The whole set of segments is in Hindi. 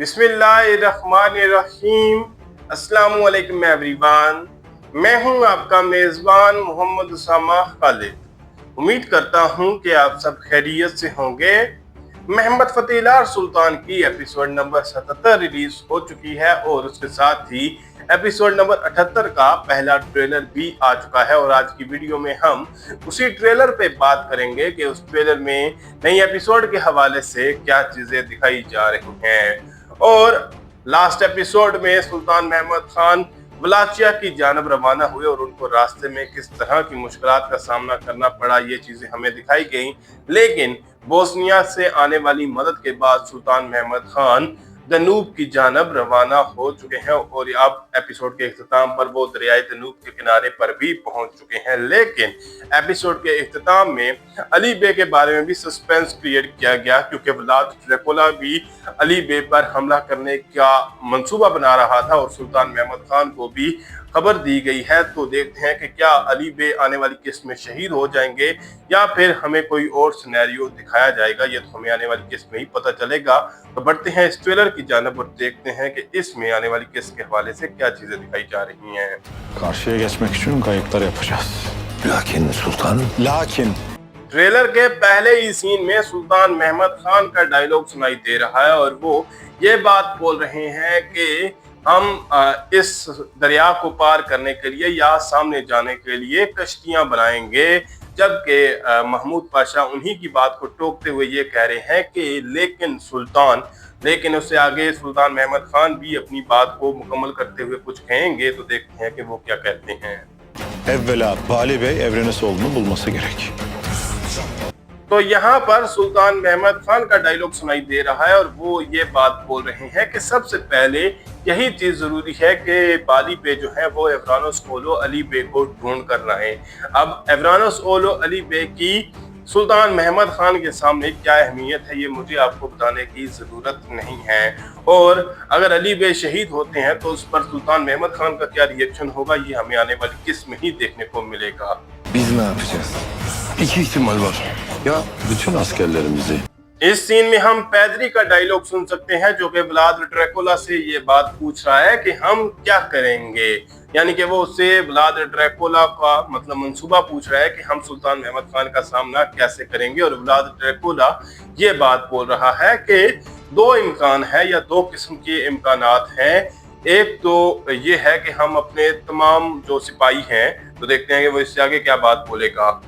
बिस्मिल्लाहिर्रहमानिर्रहीम। अस्सलामु अलैकुम एवरीवन। मैं हूं आपका मेज़बान मोहम्मद उसामा खालिद। उम्मीद करता हूं कि आप सब खैरियत से होंगे। मोहम्मद फतेहलाल सुल्तान की एपिसोड नंबर 77 रिलीज हो चुकी है और उसके साथ ही एपिसोड नंबर 78 का पहला ट्रेलर भी आ चुका है और आज की वीडियो में हम उसी ट्रेलर पे बात करेंगे कि उस ट्रेलर में नई एपिसोड के हवाले से क्या चीजें दिखाई जा रही हैं। और लास्ट एपिसोड में सुल्तान महमद खान वलाचिया की जानब रवाना हुए और उनको रास्ते में किस तरह की मुश्किलात का सामना करना पड़ा, ये चीजें हमें दिखाई गई। लेकिन बोस्निया से आने वाली मदद के बाद सुल्तान महमद खान दनूब की जानब रवाना हो चुके हैं और अब एपिसोड के इख्तिताम पर वो दरियाए दनूब के किनारे पर भी पहुंच चुके हैं। लेकिन एपिसोड के इख्तिताम में अली बे के बारे में भी सस्पेंस क्रिएट किया गया, क्योंकि व्लाद ड्रैकुला भी अली बे पर हमला करने का मंसूबा बना रहा था और सुल्तान महमद खान को भी खबर दी गई है। तो देखते हैं कि क्या अली बे आने वाली किस्त में शहीद हो जाएंगे या फिर हमें कोई और सिनेरियो दिखाया जाएगा। ये तो हमें आने वाली किस्त में ही पता चलेगा। तो बढ़ते हैं इस ट्रेलर की जानब और देखते हैं कि इसमें आने वाली किस्त के हवाले से क्या चीजें दिखाई जा रही हैं। Karşıya geçmek için kayıplar yapacağız. Lakin trailer के पहले ही सीन में सुल्तान महमद खान का डायलॉग सुनाई दे रहा है और वो ये बात बोल रहे हैं कि हम इस दरिया को पार करने के लिए या सामने जाने के लिए कश्तियां बनाएंगे, जबकि महमूद पाशा उन्हीं की बात को टोकते हुए ये कह रहे हैं कि लेकिन उससे आगे सुल्तान महमद खान भी अपनी बात को मुकम्मल करते हुए कुछ कहेंगे। तो देखते हैं कि वो क्या कहते हैं। evvela Bali Bey Evrenesoğlu'nu bulması gerek. तो यहाँ पर सुल्तान महमद खान का डायलॉग सुनाई दे रहा है और वो ये बात बोल रहे हैं कि सबसे पहले यही चीज जरूरी है कि बाली बे जो है वो एवरानोस ओलो अली बे को ढूंढ कर लाए। अब एवरानोस ओलो अली बे की सुल्तान महमद खान के सामने क्या अहमियत है ये मुझे आपको बताने की जरूरत नहीं है। और अगर अली बे शहीद होते हैं तो उस पर सुल्तान महमद खान का क्या रिएक्शन होगा, ये हमें आने वाली किस्त में ही देखने को मिलेगा। Biz ne yapacağız? İki ihtimal var. Ya bütün askerlerimizi इस सीन में हम पैदरी का डायलॉग सुन सकते हैं जो कि व्लाद ड्रैकुला से ये बात पूछ रहा है कि हम क्या करेंगे। यानी कि वो उससे व्लाद ड्रैकुला का मतलब मंसूबा पूछ रहा है कि हम सुल्तान महमद खान का सामना कैसे करेंगे। और व्लाद ड्रैकुला ये बात बोल रहा है कि दो इम्कान है या दो किस्म के इम्कानात हैं। एक तो ये है कि हम अपने तमाम जो सिपाही हैं, तो देखते हैं कि वो इससे आगे क्या बात बोलेगा।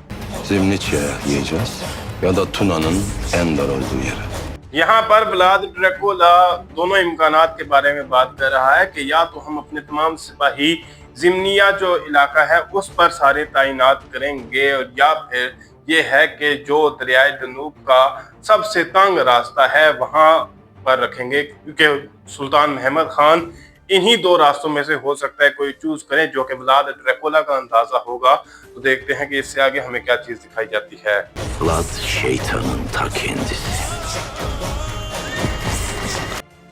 Zemliçe'ye yiyeceğiz ya da Tuna'nın en dar olduğu yere. यहाँ पर व्लाद ड्रैकुला दोनों इम्कानात के बारे में बात कर रहा है कि या तो हम अपने तमाम सिपाही जिमनिया जो इलाका है उस पर सारे तैनात करेंगे और या फिर ये है कि जो दरियाए दनूब का सबसे तंग रास्ता है वहां पर रखेंगे, क्योंकि सुल्तान महमद खान इन्हीं दो रास्तों में से हो सकता है कोई चूज करें जो कि व्लाद ड्रैकुला का अंदाजा होगा। तो देखते हैं कि इससे आगे हमें क्या चीज दिखाई जाती है। Vlad şeytanın ta kendisi.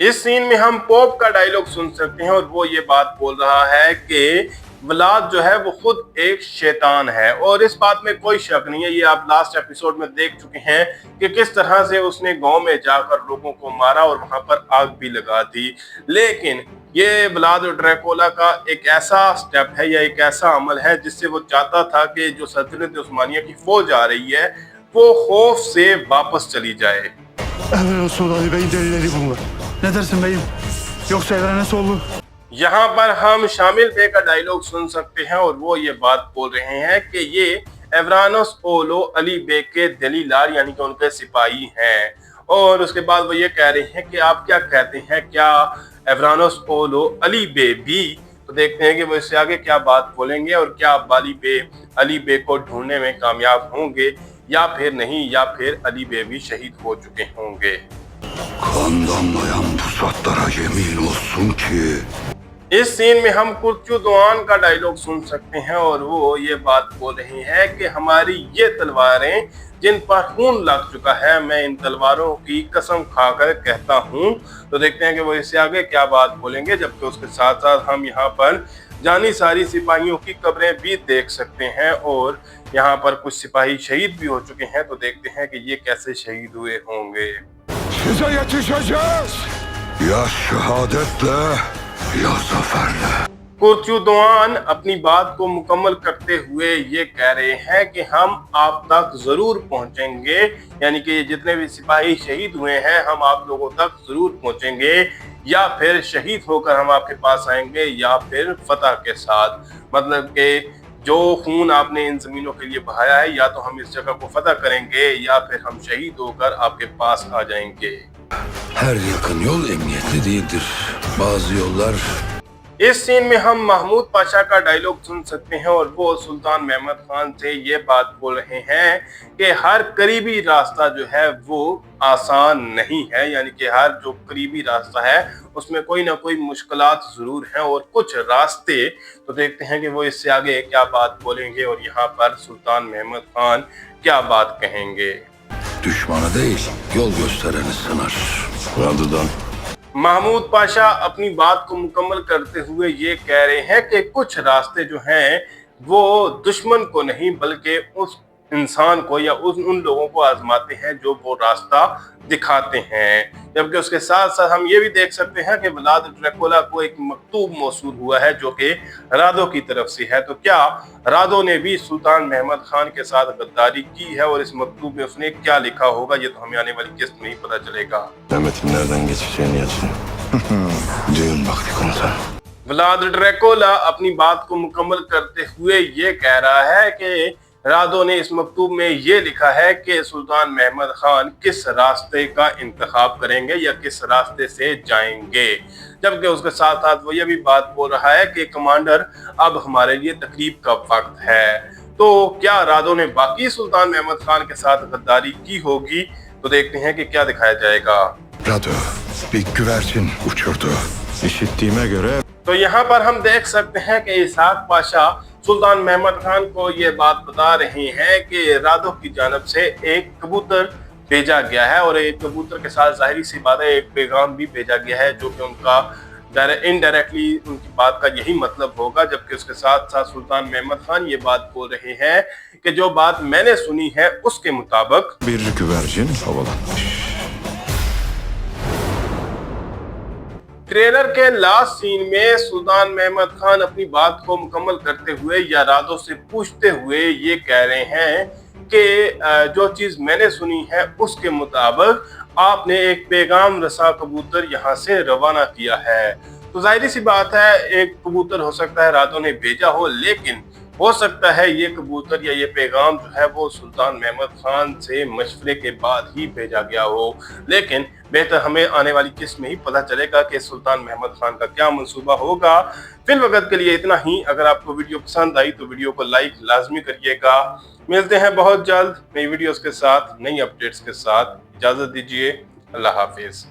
इस सीन में हम पोप का डायलॉग सुन सकते हैं और वो ये बात बोल रहा है कि व्लाद जो है वो खुद एक शैतान है और इस बात में कोई शक नहीं है। ये आप लास्ट एपिसोड में देख चुके हैं कि किस तरह से उसने गांव में जाकर लोगों को मारा और वहां पर आग भी लगा दी। लेकिन ये व्लाद ड्रैकुला का एक ऐसा स्टेप है या एक ऐसा अमल है जिससे वो चाहता था कि जो सल्तनत उस्मानिया की फौज आ रही है वो खौफ से वापस चली जाए। Evrenesoğlu Ali Bey'in delilleri bunlar. Ne dersin beyim? Yoksa Evrenesoğlu यहाँ पर हम शामिल बे का डायलॉग सुन सकते हैं और वो ये बात बोल रहे हैं कि ये एवरानोस ओलो अली बे के दलीलार यानी कि उनके सिपाही हैं। और उसके बाद वो ये कह रहे हैं कि आप क्या कहते हैं, क्या एवरानोस ओलो अली बे भी? तो देखते हैं कि वो इससे आगे क्या बात बोलेंगे और क्या बाली बे अली बे को ढूंढने में कामयाब होंगे या फिर नहीं, या फिर अली बे भी शहीद हो चुके होंगे। Kan damlayan pusatlara yemin olsun ki. इस सीन में हम कुर्चू दुआन का डायलॉग सुन सकते हैं और वो ये बात बोल रहे हैं कि हमारी ये तलवारें जिन पर खून लग चुका है, मैं इन तलवारों की कसम खाकर कहता हूँ। तो देखते हैं कि वो इससे आगे क्या बात बोलेंगे। जबकि उसके साथ साथ हम यहाँ पर जानी सारी सिपाहियों की कब्रें भी देख सकते हैं और यहाँ पर कुछ सिपाही शहीद भी हो चुके हैं। तो देखते हैं कि ये कैसे शहीद हुए होंगे। size yetişeceğiz. या शहादतले या जफरले। कुर्तुदवान अपनी बात को मुकम्मल करते हुए ये कह रहे हैं कि हम आप तक जरूर पहुंचेंगे, यानी कि जितने भी सिपाही शहीद हुए हैं हम आप लोगों तक जरूर पहुंचेंगे, या फिर शहीद होकर हम आपके पास आएंगे या फिर फतह के साथ। मतलब कि जो खून आपने इन जमीनों के लिए बहाया है, या तो हम इस जगह को फतह करेंगे या फिर हम शहीद होकर आपके पास आ जाएंगे। Her yakın yol emniyetli değildir. Bazı yollar इस सीन में हम महमूद पाशा का डायलॉग सुन सकते हैं और वो सुल्तान महमद खान से ये बात बोल रहे हैं कि हर करीबी रास्ता जो है वो आसान नहीं है, यानी कि हर जो करीबी रास्ता है उसमें कोई ना कोई मुश्किलात जरूर हैं, और कुछ रास्ते तो देखते हैं कि वो इससे आगे क्या बात बोलेंगे और यहाँ पर सुल्तान महमद खान क्या बात कहेंगे। düşmanı değil, yol göstereni sınar. Radıdan. Mahmood Pasha अपनी बात को मुकम्मल करते हुए ये कह रहे हैं कि कुछ रास्ते जो हैं वो दुश्मन को नहीं बल्कि उस इंसान को या उन लोगों को आजमाते हैं जो वो रास्ता दिखाते हैं। जबकि उसके साथ साथ हम ये भी देख सकते हैं कि व्लाद ड्रैकुला को एक मकतूब मौसूल हुआ है जो कि रादो की तरफ से है। तो क्या रादो ने भी सुल्तान महमद खान के साथ गद्दारी की है और इस मकतूब में उसने क्या लिखा होगा, ये तो हमें आने वाली किस्त में ही पता चलेगा। Mehmet'in nereden geçeceğini yazın. Düğün vakti komutan. Vlad Dracula अपनी बात को मुकम्मल करते हुए ये कह रहा है कि रादो ने इस मकतूब में ये लिखा है कि सुल्तान महमद खान किस रास्ते का इंतखाब करेंगे या किस रास्ते से जाएंगे। जबकि उसके साथ साथ वो ये भी बात बोल रहा है कि कमांडर अब हमारे लिए तकरीब का वक्त है। तो क्या रादो ने बाकी सुल्तान महमद खान के साथ गद्दारी की होगी, तो देखते हैं कि क्या दिखाया जाएगा। Rado, bir güvercin uçurdu. İşittiğime göre तो यहाँ पर हम देख सकते हैं कि इसहाक पाशा सुल्तान महमद खान को ये बात बता रहे हैं कि रादो की जानब से एक कबूतर भेजा गया है और एक कबूतर के साथ जाहिर सी बात है एक पैगाम भी भेजा गया है जो कि उनका इनडायरेक्टली उनकी बात का यही मतलब होगा। जबकि उसके साथ साथ सुल्तान महमद खान ये बात बोल रहे हैं कि जो बात मैंने सुनी है उसके मुताबिक Bir güvercin havalanmış. ट्रेलर के लास्ट सीन में सुल्तान महमद खान अपनी बात को मुकम्मल करते हुए या रादो से पूछते हुए ये कह रहे हैं कि जो चीज मैंने सुनी है उसके मुताबिक आपने एक पैगाम रसा कबूतर यहाँ से रवाना किया है। तो जाहिर सी बात है एक कबूतर हो सकता है रादो ने भेजा हो, लेकिन हो सकता है ये कबूतर या ये पैगाम जो है वो सुल्तान महमद खान से मशवरे के बाद ही भेजा गया हो। लेकिन बेहतर हमें आने वाली किस्त में ही पता चलेगा कि सुल्तान महमद खान का क्या मंसूबा होगा। फिल वक्त के लिए इतना ही। अगर आपको वीडियो पसंद आई तो वीडियो को लाइक लाजमी करिएगा। मिलते हैं बहुत जल्द नई वीडियोस के साथ, नई अपडेट्स के साथ। इजाजत दीजिए। अल्लाह हाफिज।